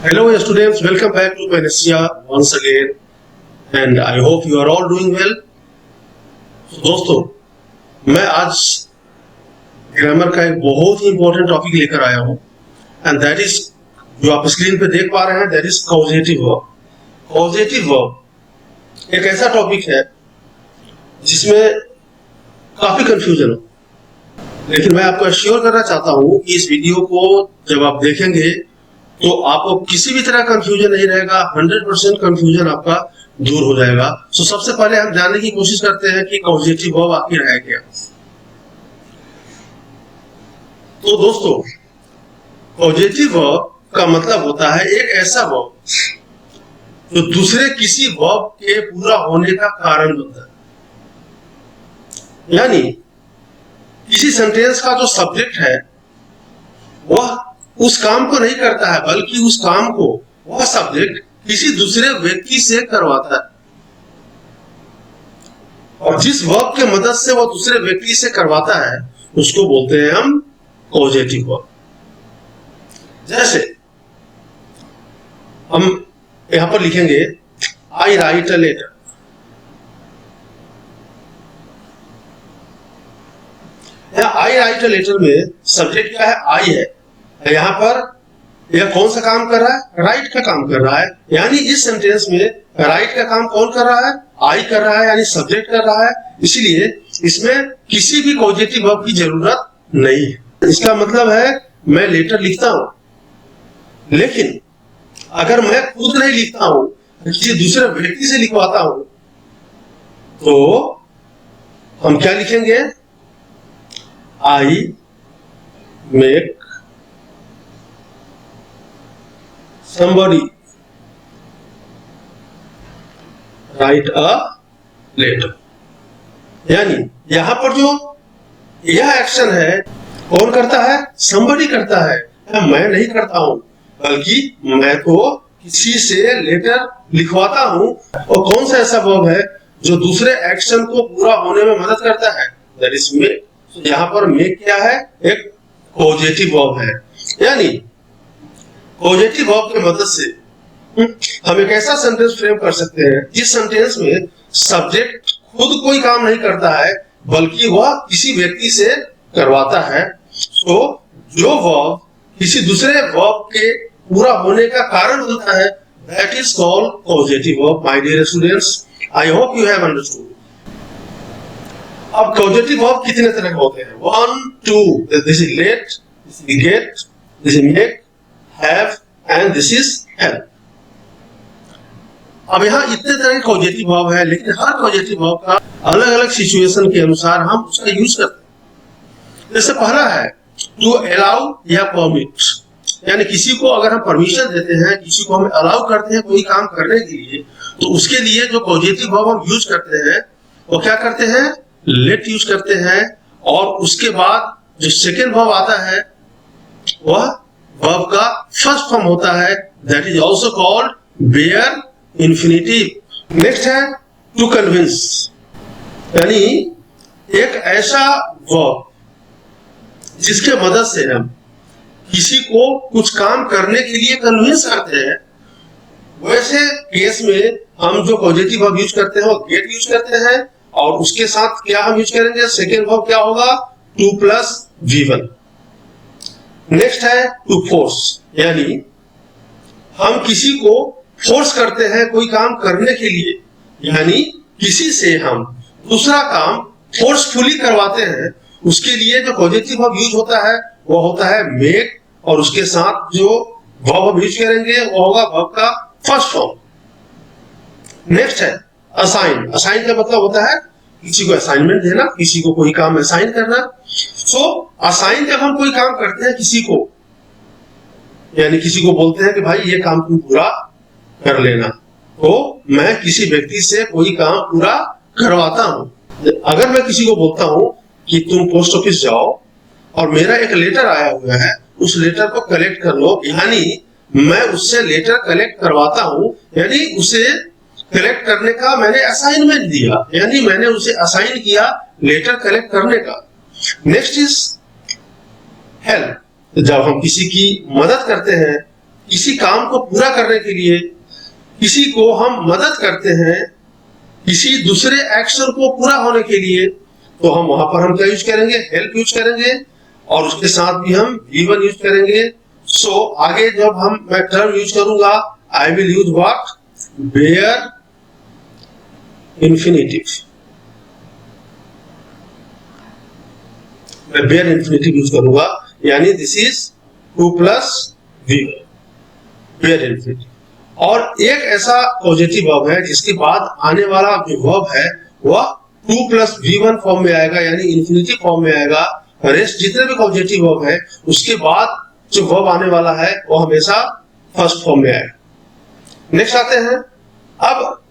Hello students, welcome back to Panacea once again and I hope you are all doing well. So, दोस्तों मैं आज grammar का एक बहुत ही इंपॉर्टेंट टॉपिक लेकर आया हूँ एंड दैट इज जो आप स्क्रीन पे देख पा रहे हैं that is causative verb. Causative verb एक ऐसा टॉपिक है जिसमें काफी कंफ्यूजन हो, लेकिन मैं आपको एश्योर करना चाहता हूँ कि इस वीडियो को जब आप देखेंगे तो आपको किसी भी तरह कंफ्यूजन नहीं रहेगा, 100% कंफ्यूजन आपका दूर हो जाएगा। तो सबसे पहले हम जानने की कोशिश करते हैं कि कॉजेटिव वर्ब आखिर है क्या। तो दोस्तों कॉजेटिव वर्ब का मतलब होता है एक ऐसा वर्ब जो दूसरे किसी वर्ब के पूरा होने का कारण बनता है। यानी किसी सेंटेंस का जो सब्जेक्ट है वह उस काम को नहीं करता है, बल्कि उस काम को वह सब्जेक्ट किसी दूसरे व्यक्ति से करवाता है, और जिस वर्ब के मदद से वह दूसरे व्यक्ति से करवाता है उसको बोलते हैं हम कॉजेटिव वर्ब। जैसे हम यहां पर लिखेंगे I write a letter. I write a letter में सब्जेक्ट क्या है? आई है। यहां पर यह कौन सा काम कर रहा है? राइट का काम कर रहा है। यानी इस सेंटेंस में राइट का काम कौन कर रहा है? आई कर रहा है, यानी सब्जेक्ट कर रहा है। इसलिए इसमें किसी भी कॉजेटिव वर्ब की जरूरत नहीं है। इसका मतलब है मैं लेटर लिखता हूं, लेकिन अगर मैं खुद नहीं लिखता हूं, किसी दूसरे व्यक्ति से लिखवाता हूं, तो हम क्या लिखेंगे? I make somebody write a letter। यानी यहां पर जो यह एक्शन है कौन करता है? somebody करता है। मैं नहीं करता हूं, बल्कि मैं तो किसी से लेटर लिखवाता हूं। और कौन सा ऐसा वर्ब है जो दूसरे एक्शन को पूरा होने में मदद करता है? That is make. यहां पर मेक क्या है? एक पॉजिटिव वर्ब है। यानी पॉजिटिव वर्ब की मदद से हम एक ऐसा सेंटेंस फ्रेम कर सकते हैं जिस सेंटेंस में सब्जेक्ट खुद कोई काम नहीं करता है, बल्कि वह किसी व्यक्ति से करवाता है। तो जो वर्ब किसी दूसरे वर्ब के पूरा होने का कारण बनता है that is called positive verb. My dear students, I hope you have understood. अब पॉजिटिव वर्ब कितने तरह के होते हैं? 1 2, this is let, this is get, this is make, have and this is help। अब यहाँ इतने तरह के कॉजेटिव वर्ब है, लेकिन हर कॉजेटिव वर्ब का अलग अलग सिचुएशन के अनुसार हम उसका यूज करते हैं। जैसे पहला है टू अलाउ या परमिट। यानी किसी को अगर हम परमिशन देते हैं, किसी को हम अलाउ करते हैं कोई काम करने के लिए, तो उसके लिए जो कॉजेटिव वर्ब हम यूज करते हैं वो क्या करते हैं? लेट यूज करते हैं। और उसके बाद जो सेकेंड वर्ब आता है वह वर्ब का फर्स्ट फॉर्म होता है, that is also called bare infinitive. Next है टू कन्विंस। यानी एक ऐसा वर्ब जिसके मदद से हम किसी को कुछ काम करने के लिए कन्विंस करते हैं। वैसे केस में हम जो पॉजिटिव वर्ब यूज करते हैं वो गेट यूज करते हैं, और उसके साथ क्या हम यूज करेंगे? सेकेंड वर्ब क्या होगा? Two plus V1। नेक्स्ट है टू फोर्स। यानी हम किसी को फोर्स करते हैं कोई काम करने के लिए, यानी किसी से हम दूसरा काम फोर्सफुली करवाते हैं। उसके लिए जो पॉजिटिव वर्ब यूज होता है वो होता है मेक, और उसके साथ जो वर्ब यूज करेंगे वो होगा वर्ब का फर्स्ट फॉर्म। नेक्स्ट है असाइन। असाइन का मतलब होता है किसी को असाइनमेंट देना, किसी को कोई काम असाइन करना। सो असाइन जब हम कोई काम करते हैं किसी को, यानी किसी को बोलते हैं कि भाई ये काम तुम पूरा कर लेना, तो मैं किसी व्यक्ति से कोई काम पूरा करवाता हूं। अगर मैं किसी को बोलता हूं कि तुम पोस्ट ऑफिस जाओ और मेरा एक लेटर आया हुआ है, उस लेटर को कलेक्ट कर लो, यानी मैं उससे लेटर कलेक्ट करवाता हूं। यानी उसे कलेक्ट करने का मैंने असाइनमेंट दिया, यानी मैंने उसे असाइन किया लेटर कलेक्ट करने का। Next is help. जब हम किसी की मदद करते हैं किसी काम को पूरा करने के लिए किसी को हम मदद करते हैं, किसी दूसरे एक्शन को पूरा होने के लिए, तो हम वहां पर हम क्या यूज करेंगे, हेल्प यूज करेंगे, और उसके साथ भी हम गिवन यूज करेंगे। सो आगे जब मैं टर्म यूज करूंगा, I will use what, bare infinitive. मैं बेयर इंफिनिटिव यूज करूंगा, यानी this is 2 plus V1, bare infinitive. और एक ऐसा पॉजिटिव वर्ब है जिसके बाद आने वाला जो वर्ब है वह 2 प्लस V1 फॉर्म में आएगा, यानी इंफिनिटिव फॉर्म में आएगा। रेस्ट जितने भी पॉजिटिव वर्ब है उसके बाद जो वर्ब आने वाला है वो हमेशा फर्स्ट फॉर्म में आएगा। नेक्स्ट आते हैं, अब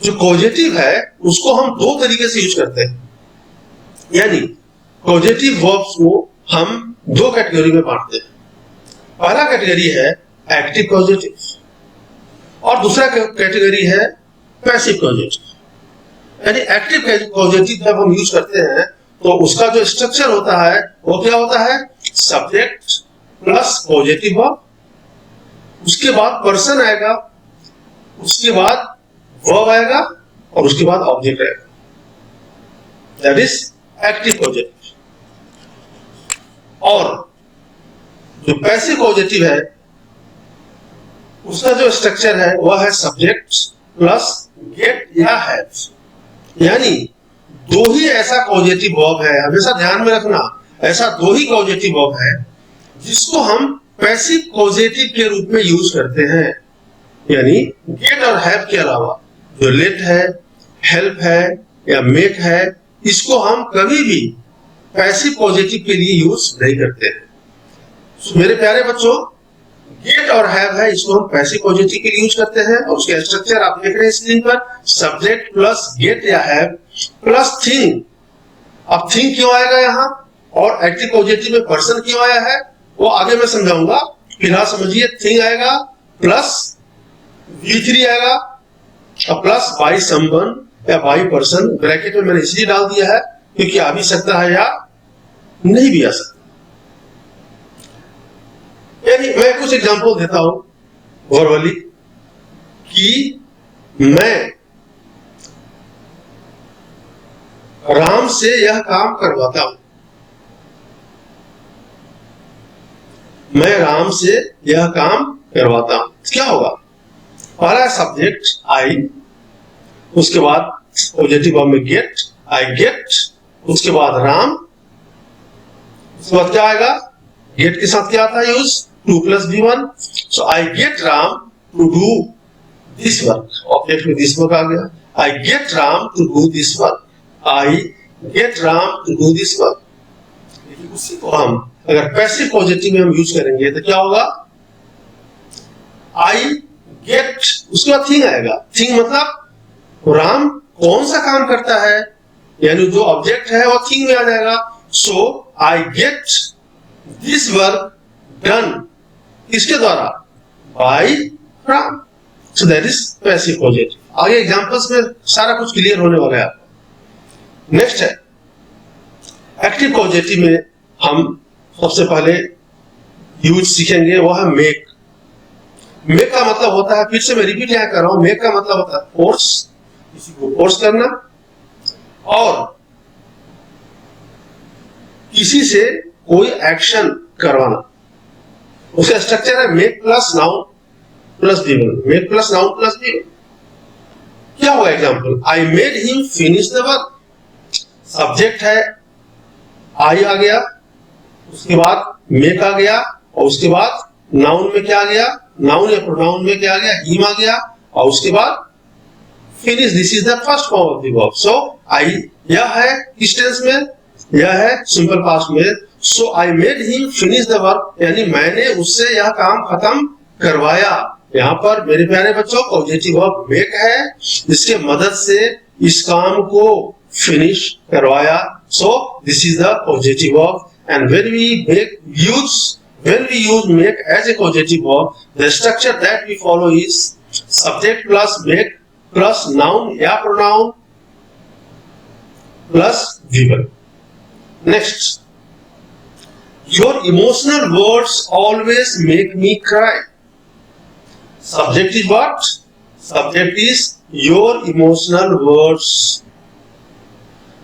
जो पॉजिटिव है उसको हम दो तरीके से यूज करते हैं, यानी पॉजिटिव वर्ब्स को हम दो कैटेगरी में बांटते हैं। पहला कैटेगरी है एक्टिव पॉजिटिव और दूसरा कैटेगरी है पैसिव पॉजिटिव। यानी एक्टिव पॉजिटिव जब हम यूज करते हैं तो उसका जो स्ट्रक्चर होता है वो क्या होता है, सब्जेक्ट प्लस पॉजिटिव वर्ब, उसके बाद पर्सन आएगा, उसके बाद वर्ब आएगा और उसके बाद ऑब्जेक्ट आएगा। That is active positive. और जो पैसिव पॉजिटिव है उसका जो स्ट्रक्चर है वह है सब्जेक्ट प्लस गेट या हैव, यानी दो ही ऐसा पॉजिटिव वर्ब है, हमेशा ध्यान में रखना, ऐसा दो ही पॉजिटिव वर्ब है जिसको हम पैसिव पॉजिटिव के रूप में यूज करते हैं। यानी गेट और हैव के अलावा जो लेट है, हेल्प है या मेक है, इसको हम कभी भी पैसिव पॉजिटिव के लिए यूज नहीं करते हैं। तो मेरे प्यारे बच्चों, गेट और हैव है, इसको हम पैसिव पॉजिटिव के लिए यूज करते हैं और उसके स्ट्रक्चर आप देख रहे हैं स्क्रीन पर, सब्जेक्ट प्लस गेट या हैव प्लस थिंग। अब थिंग क्यों आएगा यहाँ और एक्टिव पॉजिटिव में पर्सन क्यों आया है वो आगे मैं समझाऊंगा। फिलहाल समझिए, थिंग आएगा प्लस V3 आएगा और प्लस बाई समवन या बाई पर्सन। ब्रैकेट में मैंने इसलिए डाल दिया है क्योंकि आ भी सकता है या नहीं भी आ सकता। यानी मैं कुछ एग्जांपल देता हूं वर्बली कि मैं राम से यह काम करवाता हूं, मैं राम से यह काम करवाता हूं। क्या होगा, पहला सब्जेक्ट आई, उसके बाद पॉजिटिव वर्ब में गेट, आई गेट, उसके बाद राम, उसके बाद क्या आएगा, गेट के साथ क्या आता है use, 2 plus V1, so I get Ram to do this work, object में this work आ गया, I get Ram to do this work, I get Ram to do this work। लेकिन उसी को हम अगर पैसिव पॉजिटिव में हम यूज करेंगे तो क्या होगा, I get, उसके बाद थिंग आएगा, थिंग मतलब राम कौन सा काम करता है, यानी जो ऑब्जेक्ट है वो थिंग में आ जाएगा। so I get this work done, किसके द्वारा, by Ram. So that is passive positive. आगे एग्जांपल्स में सारा कुछ क्लियर होने वाला है आपको। नेक्स्ट है एक्टिव पॉजिटिव में हम सबसे पहले यूज सीखेंगे वो है मेक। मेक का मतलब होता है, फिर से मैं रिपीट यहां कर रहा हूं, मेक का मतलब होता है फोर्स, किसी को फोर्स करना और किसी से कोई एक्शन करवाना। उसका स्ट्रक्चर है make plus noun plus V1, make plus noun plus V1। क्या हुआ example, I made him finish the work, subject है आई आ गया, उसके बाद मेक आ गया और उसके बाद नाउन में क्या आ गया, नाउन या प्रोनाउन में क्या आ गया, हिम आ गया और उसके बाद finish. This is the first form of the verb. So I, यह है किस टेंस में, यह है सिंपल पास्ट में। So I made him finish the work, यानी मैंने उससे यह काम खत्म करवाया। यहाँ पर मेरे प्यारे बच्चों पॉजिटिव वर्ब मेक है जिसके मदद से इस काम को फिनिश करवाया। सो this is the positive verb and when we use make as a positive verb, the structure that we follow is subject plus make plus noun या pronoun plus V1। Next, your emotional words always make me cry। Subject is what? Subject is your emotional words,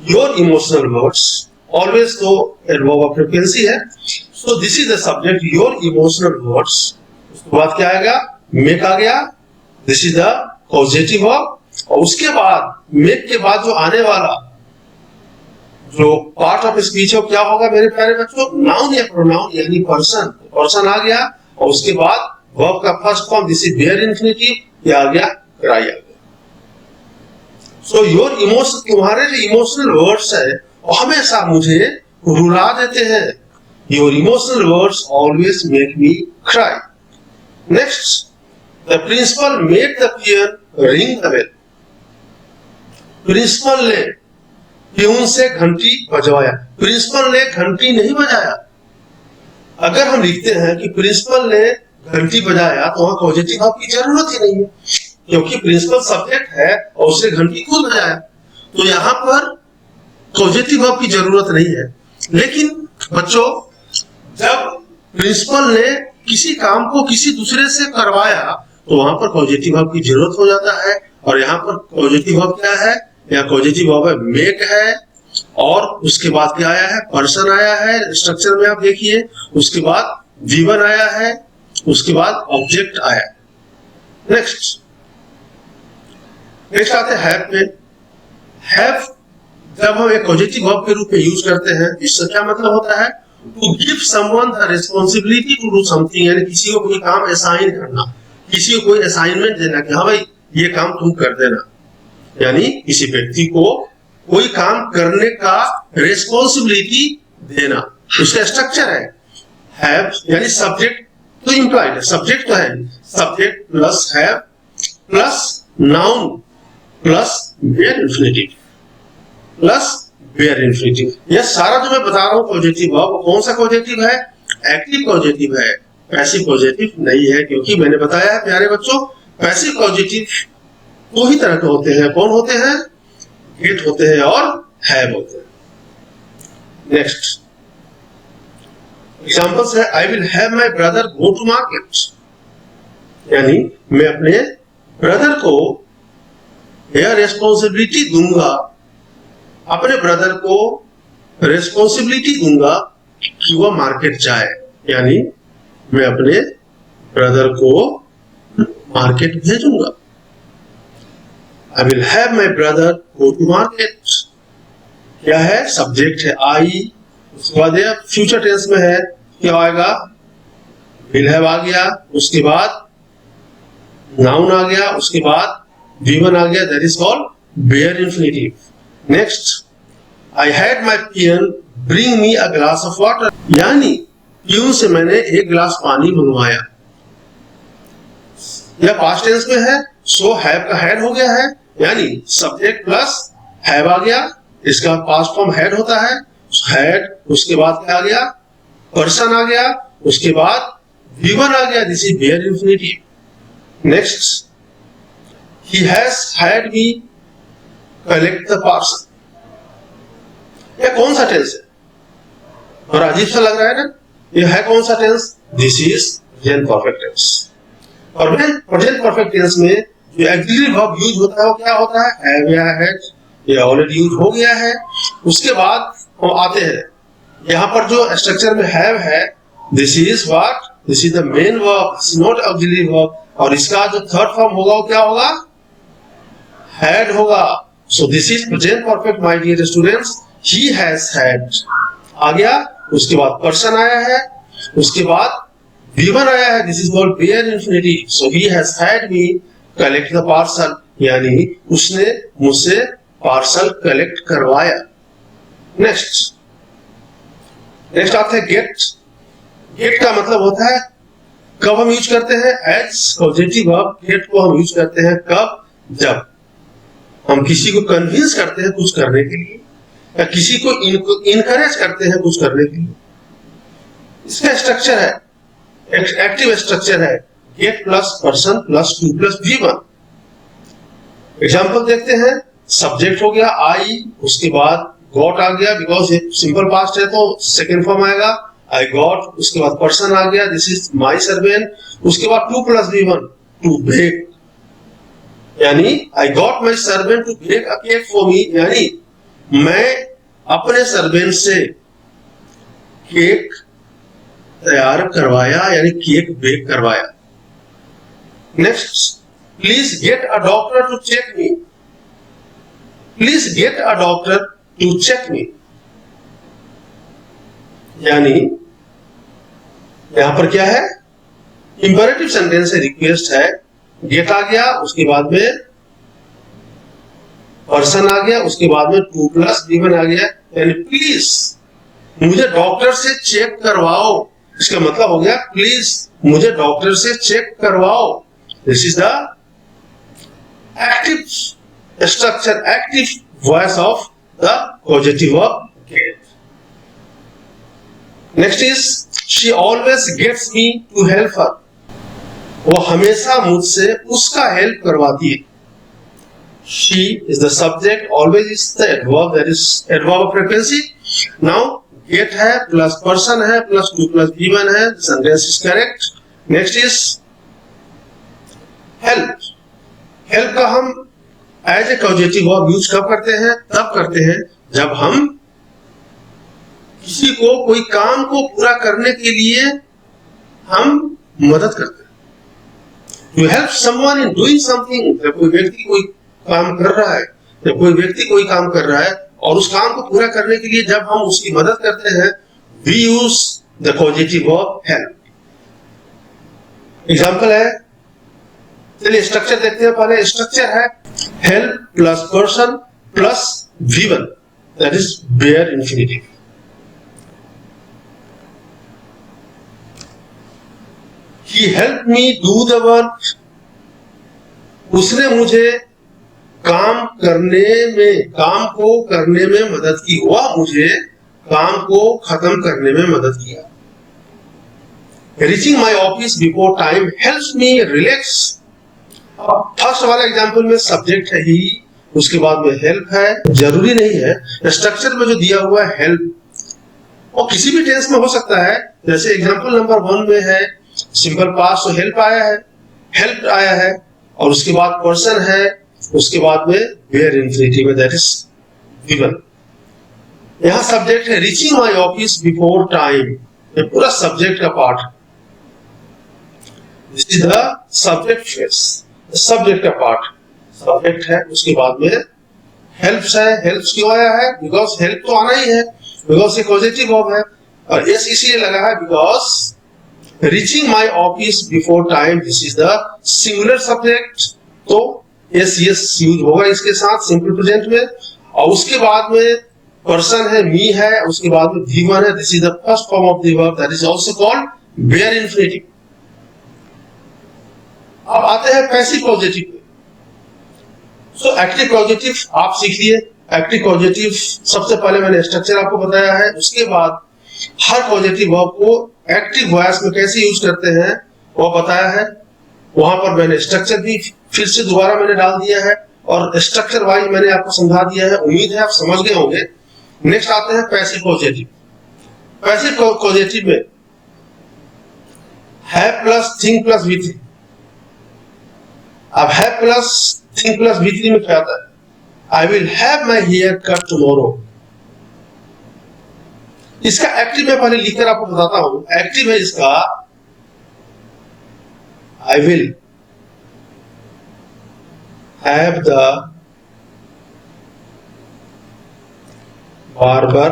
your emotional words, always तो verb of frequency है, सो this is the subject, your emotional words. उसके बाद क्या आएगा? Make a गया, this is the positive verb. और उसके बाद मेक के बाद जो आने वाला जो पार्ट ऑफ स्पीच है क्या होगा मेरे प्यारे बच्चों? नाउन या प्रोनाउन यानी पर्सन, पर्सन आ गया। और उसके बाद वर्ब का first form this is bare infinitive, ये आ गया, क्राई आ गया। सो योर इमोशन, तुम्हारे जो इमोशनल वर्ड्स है वो हमेशा मुझे रुला देते हैं। Your emotional words always make me cry. Next, the principal made the peon ring the bell. Principal ने प्यून से घंटी बजवाया। प्रिंसिपल ने घंटी नहीं बजाया। अगर हम लिखते हैं कि प्रिंसिपल ने घंटी बजाया तो वहां पॉजिटिव वर्ब की जरूरत ही नहीं है, क्योंकि प्रिंसिपल सब्जेक्ट है और उसने घंटी खुद बजाया, तो यहाँ पर पॉजिटिव वर्ब की जरूरत नहीं है। लेकिन बच्चों, जब प्रिंसिपल ने किसी काम को किसी दूसरे से करवाया तो वहां पर पॉजिटिव वर्ब की जरूरत हो जाता है। और यहाँ पर पॉजिटिव वर्ब क्या है? या पॉजिटिव वर्ब है मेक है, और उसके बाद क्या आया है? पर्सन आया है स्ट्रक्चर में, आप देखिए। उसके बाद V1 आया है, उसके बाद ऑब्जेक्ट आया है। नेक्स्ट आते हैं हैव पे। हैव जब हम एक पॉजिटिव वर्ब के रूप में यूज करते हैं, इससे क्या मतलब होता है? To give someone the responsibility to do something, यानी किसी को कोई काम असाइन करना, किसी को कोई असाइनमेंट देना कि हाँ भाई ये काम तुम कर देना, यानी किसी व्यक्ति को कोई काम करने का रिस्पांसिबिलिटी देना, उसका स्ट्रक्चर है हैव। यानी सब्जेक्ट तो इंप्लाइड है, सब्जेक्ट तो है, subject plus have plus noun plus bare infinitive plus bare infinitive. यह सारा जो मैं बता रहा हूं पॉजिटिव वर्ब, कौन सा पॉजिटिव है? एक्टिव पॉजिटिव है, पैसिव पॉजिटिव नहीं है। क्योंकि मैंने बताया है प्यारे बच्चों, पैसिव पॉजिटिव दो ही तरह के होते हैं। कौन होते हैं? गेट होते हैं और हैव होते हैं। नेक्स्ट एग्जांपल्स है, I will have my brother go to market, यानी मैं अपने ब्रदर को यह रिस्पॉन्सिबिलिटी दूंगा, अपने ब्रदर को रिस्पॉन्सिबिलिटी दूंगा कि वह मार्केट जाए, यानी मैं अपने ब्रदर को मार्केट भेजूंगा। I will have my brother go to market। क्या है? सब्जेक्ट है आई, उसके बाद ये फ्यूचर टेंस में है, क्या आएगा? will have आ गया, उसके बाद नाउन आ गया, उसके बाद V1 आ गया, that is called bare infinitive। Next, I had my peon bring me a glass of water, यानी प्यून से मैंने एक गिलास पानी मंगवाया। यह पास्ट टेंस में है, सो हैव का हैड हो गया है, यानी सब्जेक्ट प्लस हैव आ गया, इसका पास्ट फॉर्म हैड होता है, हैड। उसके बाद क्या आ गया? पर्सन आ गया, उसके बाद V1 आ गया, this is bare infinitive. Next, he has had me collect the parcel। यह कौन सा टेंस है? और अजीब सा लग रहा है ना? यह है कौन सा tense? This is present perfect tense. और प्रेजेंट परफेक्ट टेंस में जो एक्सिलरी वर्ब यूज होता है वो क्या होता है? हैव या हैड, ये ऑलरेडी यूज हो गया है। उसके बाद हम आते हैं, यहाँ पर जो स्ट्रक्चर में हैव है, this is what? This is the main verb, not auxiliary verb. और इसका जो थर्ड फॉर्म होगा वो क्या होगा? हैड होगा। So this is present perfect my dear students, he has had आ गया, उसके बाद पर्सन आया है, उसके बाद V1 आया है, this is called bare infinitive. So he has had me collect the parcel, यानी उसने मुझसे पार्सल कलेक्ट करवाया। नेक्स्ट आता है गेट। गेट का मतलब होता है कब हम यूज करते हैं? एज पॉजिटिव वर्ब गेट को हम यूज करते हैं कब? जब हम किसी को कन्विंस करते हैं कुछ करने के लिए, या किसी को इनकरेज करते हैं कुछ करने के लिए। इसका स्ट्रक्चर है, एक्टिव स्ट्रक्चर है, get plus person plus two plus V1। Example देखते हैं, सब्जेक्ट हो गया आई, उसके बाद गॉट आ गया, बिकॉज सिंपल पास्ट है तो सेकेंड फॉर्म आएगा आई गॉट। उसके बाद पर्सन आ गया, दिस इज माई सर्वेंट। उसके बाद two plus V1, to bake, यानी I got my servant to bake a cake for me, यानी मैं अपने सर्वेंट से केक तैयार करवाया, यानी केक बेक करवाया। Next, please get a doctor to check me, please get a doctor to check me, यानी यहां पर क्या है, इंपेरेटिव सेंटेंस है, रिक्वेस्ट है, गेट आ गया, उसके बाद में पर्सन आ गया, उसके बाद में टू प्लस गिवन आ गया, यानी प्लीज मुझे डॉक्टर से चेक करवाओ, इसका मतलब हो गया प्लीज मुझे डॉक्टर से चेक करवाओ। This is the active structure, active voice of the positive verb get. Next is she always gets me to help her, वो हमेशा मुझसे उसका हेल्प करवाती है। She is the subject, always is the adverb, that is adverb of frequency. Now get है plus person है plus to plus given है, sentence is correct. Next is help. Help का हम as a causative verb use कब करते हैं? तब करते हैं जब हम किसी को कोई काम को पूरा करने के लिए हम मदद करते हैं। To help someone in doing something, जब कोई व्यक्ति कोई काम कर रहा है, जब कोई व्यक्ति कोई काम कर रहा है और उस काम को पूरा करने के लिए जब हम उसकी मदद करते हैं, we use the causative verb help. Example है, चलिए स्ट्रक्चर देखते हैं। पहले स्ट्रक्चर है help plus person plus V1, that is bare infinitive. He helped me do the work, उसने मुझे काम को करने में मदद की, वह मुझे काम को खत्म करने में मदद किया। Reaching my office before time helps me relax. First वाला एग्जांपल में सब्जेक्ट है ही, उसके बाद में हेल्प है, जरूरी नहीं है स्ट्रक्चर में जो दिया हुआ है हेल्प और किसी भी टेंस में हो सकता है। जैसे एग्जांपल नंबर 1 में है सिंपल पास्ट, तो हेल्प आया है, हेल्प आया है, और उसके बाद पर्सन है, उसके बाद में वेयर इंफिनिटिव है, दैट इज गिवन। यहां सब्जेक्ट है reaching my office before time, ये पूरा सब्जेक्ट का पार्ट है। This is the subject face, subject का पार्ट सब्जेक्ट है, उसके बाद में हेल्प्स है। हेल्प्स क्यों आया है? बिकॉज हेल्प तो आना ही है, बिकॉज ये पॉजिटिव वर्ब है, और एस इसलिए लगा है because reaching my office before time, this is the singular subject, तो यस यूज होगा इसके साथ सिंपल प्रेजेंट में। और उसके बाद में पर्सन है, मी है, उसके बाद में V1 है, this is the first form of the verb, that is also called bare infinitive. अब आते हैं passive positive pay. So active positive आप सीख लिए। एक्टिव पॉजिटिव सबसे पहले मैंने स्ट्रक्चर आपको बताया है, उसके बाद हर पॉजिटिव वर्ब को एक्टिव वॉइस में कैसे यूज करते हैं वो बताया है। वहां पर मैंने स्ट्रक्चर भी फिर से दोबारा मैंने डाल दिया है और स्ट्रक्चर वाइज मैंने आपको समझा दिया है, उम्मीद है आप समझ गए होंगे। नेक्स्ट आते हैं पैसिव पॉजिटिव। पैसिव पॉजिटिव में have plus think plus V3। अब have plus think plus V3 में क्या आता है? I will have my hair cut tomorrow. इसका एक्टिव मैं पहले लिखकर आपको बताता हूं। एक्टिव है इसका I will have the barber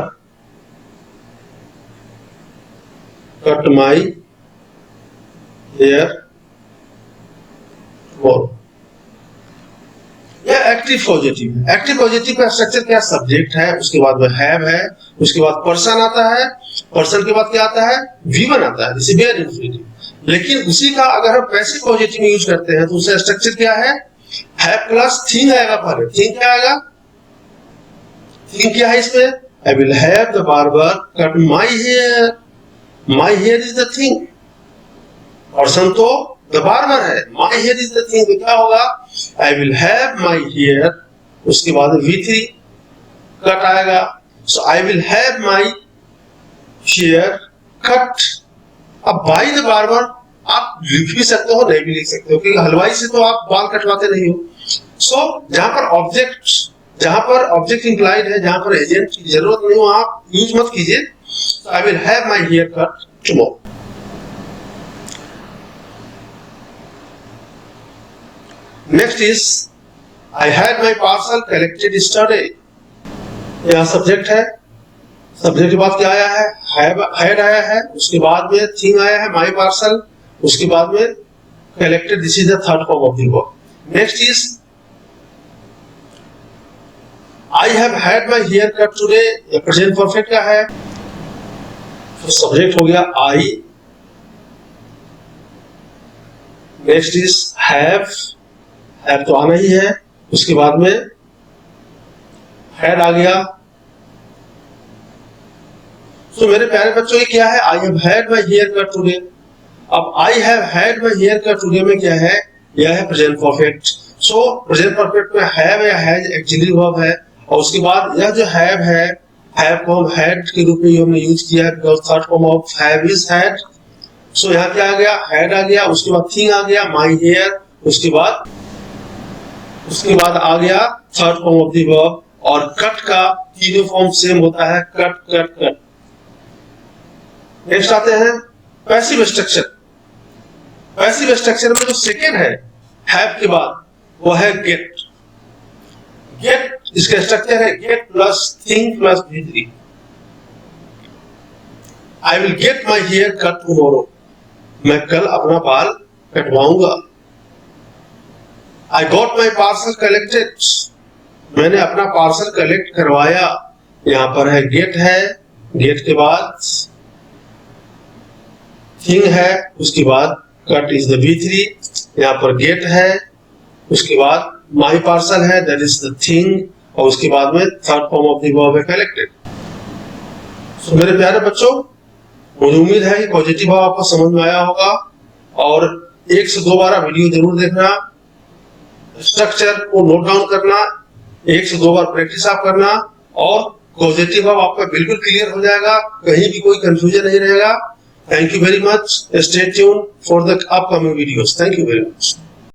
cut my hair tomorrow। यह एक्टिव पॉजिटिव है। एक्टिव पॉजिटिव का स्ट्रक्चर क्या? सब्जेक्ट है, उसके बाद में हैव है, उसके बाद पर्सन आता है, पर्सन के बाद क्या आता है? V1 आता है, दिस इज बेयर इंफिनिटिव। लेकिन उसी का अगर हम पैसिव पॉजिटिव में यूज करते हैं तो उसका स्ट्रक्चर क्या है? हैव प्लस थिंग आएगा पहले। थिंग क्या आएगा? थिंग क्या है इसमें? I will have the barber cut my hair. My hair is the thing, person तो द बार्बर है, my hair is the thing, तो क्या होगा? I will have my hair, उसके बाद V3 कट आएगा, so I will have my hair cut. अब by the barber आप लिख भी सकते हो, नहीं भी लिख सकते हो, क्योंकि हलवाई से तो आप बाल कटवाते नहीं हो। सो जहां पर ऑब्जेक्ट इंप्लाइड है, जहां पर एजेंट की जरूरत नहीं हो, आप यूज मत कीजिए। I will have my hair cut tomorrow. Next is I had my parcel collected yesterday. यहाँ सब्जेक्ट है, सब्जेक्ट के बाद क्या आया है, हैड आया है, उसके बाद में थिंग आया है, माई पार्सल, उसके बाद में collected, this is the third form of the verb. Next is I have had my hair cut today, present perfect का है, तो सब्जेक्ट हो गया आई। नेक्स्ट इज हैव तो आना ही है, उसके बाद में हैड आ गया। तो मेरे प्यारे बच्चों, ये क्या है, I have had my hair cut today. अब I have had my hair cut today में क्या है, यह है present perfect. So present perfect में हैव या हैज एक्चुअली वर्ब है, और उसके बाद यह जो हैव है, हैव को हम हैड के रूप में हमने यूज किया है, because third form of have is had. So यहाँ क्या आ गया, हैड आ गया, उसके बाद थिंग आ गया, माई हेयर, उसके बाद आ गया third form of the verb. और कट का तीनों फॉर्म सेम होता है, कट कट कट। नेक्स्ट आते हैं पैसिव स्ट्रक्चर। पैसिव स्ट्रक्चर में जो सेकेंड है हैव के बाद, वो है गेट। गेट इसका स्ट्रक्चर है get plus thing plus V3। I will get my hair cut tomorrow, मैं कल अपना बाल कटवाऊंगा। I got my parcel collected, मैंने अपना पार्सल कलेक्ट करवाया। यहां पर है गेट है, गेट के बाद थिंग है, उसके बाद कट इज द V3। यहां पर गेट है, उसके बाद माई पार्सल है, दैट इज द थिंग, और उसके बाद में third form of the verb है कलेक्टेड। सो मेरे प्यारे बच्चों, मुझे उम्मीद है कि पॉजिटिव वर्ब आपको समझ में आया होगा, और 1 से 2 बार वीडियो जरूर देखना, स्ट्रक्चर को नोट डाउन करना, 1 से 2 बार प्रैक्टिस आप करना, और पॉजिटिव वर्ब आपका बिल्कुल क्लियर हो जाएगा, कहीं भी कोई कंफ्यूजन नहीं रहेगा। Thank you very much. Stay tuned for the upcoming videos. Thank you very much.